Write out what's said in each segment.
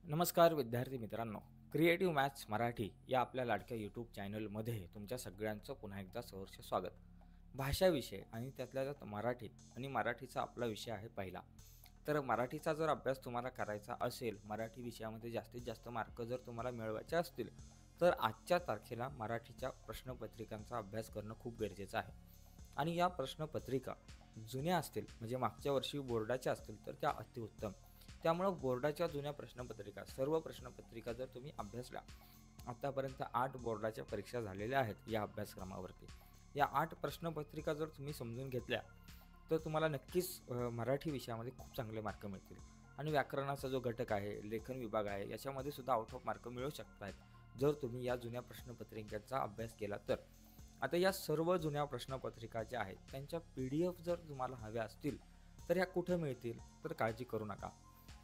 नमस्कार विद्यार्थी मित्रांनो, क्रिएटिव्ह मॅथ्स मराठी या आपल्या लाडक्या यूट्यूब चॅनलमध्ये तुमच्या सगळ्यांचं पुन्हा एकदा सहर्ष स्वागत. भाषा विषय आणि त्यातल्या त्यात मराठी आणि मराठीचा आपला विषय आहे पहिला. तर मराठीचा जर अभ्यास तुम्हाला करायचा असेल, मराठी विषयामध्ये जास्तीत जास्त मार्क जर तुम्हाला मिळवायचे असतील, तर आजच्या तारखेला मराठीच्या प्रश्नपत्रिकांचा अभ्यास करणं खूप गरजेचं आहे. आणि या प्रश्नपत्रिका जुन्या असतील, म्हणजे मागच्या वर्षी बोर्डाच्या असतील, तर त्या अतिउत्तम. त्यामुळं बोर्डाच्या जुन्या प्रश्नपत्रिका, सर्व प्रश्नपत्रिका जर तुम्ही अभ्यासल्या, आतापर्यंत 8 बोर्डाच्या परीक्षा झालेल्या आहेत या अभ्यासक्रमावरती. या 8 प्रश्नपत्रिका जर तुम्ही समजून घेतल्या, तर तुम्हाला नक्कीच मराठी विषयामध्ये खूप चांगले मार्क मिळतील. आणि व्याकरणाचा जो घटक आहे, लेखन विभाग आहे, याच्यामध्ये सुद्धा आउट ऑफ मार्क मिळू शकतात, जर तुम्ही या जुन्या प्रश्नपत्रिकांचा अभ्यास केला तर. आता या सर्व जुन्या प्रश्नपत्रिका ज्या आहेत, त्यांच्या PDF जर तुम्हाला हव्या असतील, तर ह्या कुठे मिळतील? तर काळजी करू नका.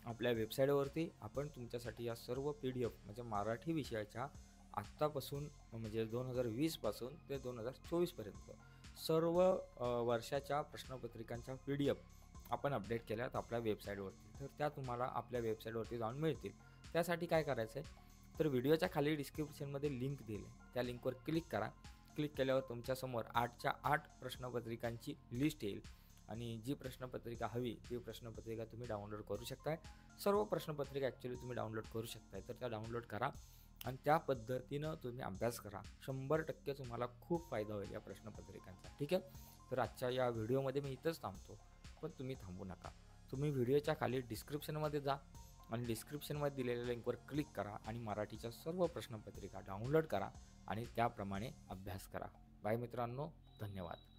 आपल्या वेबसाईटवरती आपण तुमच्यासाठी या सर्व PDF म्हणजे मराठी विषयाच्या आत्तापासून म्हणजे 2020 पासून ते 2024पर्यंत सर्व वर्षाच्या प्रश्नपत्रिकांच्या PDF आपण अपडेट केल्यात आपल्या वेबसाईटवरती. तर त्या तुम्हाला आपल्या वेबसाईटवरती जाऊन मिळतील. त्यासाठी काय करायचं आहे, तर व्हिडिओच्या खाली डिस्क्रिप्शनमध्ये लिंक दिली आहे, त्या लिंकवर क्लिक करा. क्लिक केल्यावर तुमच्यासमोर 8च्या 8 प्रश्नपत्रिकांची लिस्ट येईल आणि जी प्रश्नपत्रिका हवी ती प्रश्नपत्रिका तुम्ही डाउनलोड करू शकताय. सर्व प्रश्नपत्रिका ॲक्च्युली तुम्ही डाउनलोड करू शकताय, तर त्या डाउनलोड करा आणि त्या पद्धतीनं तुम्ही अभ्यास करा. 100% तुम्हाला खूप फायदा होईल या प्रश्नपत्रिकांचा. ठीक आहे, तर आजच्या या व्हिडिओमध्ये मी इथंच थांबतो, पण तुम्ही थांबू नका. तुम्ही व्हिडिओच्या खाली डिस्क्रिप्शनमध्ये जा आणि डिस्क्रिप्शनमध्ये दिलेल्या लिंकवर क्लिक करा आणि मराठीच्या सर्व प्रश्नपत्रिका डाउनलोड करा आणि त्याप्रमाणे अभ्यास करा. बाय मित्रांनो, धन्यवाद.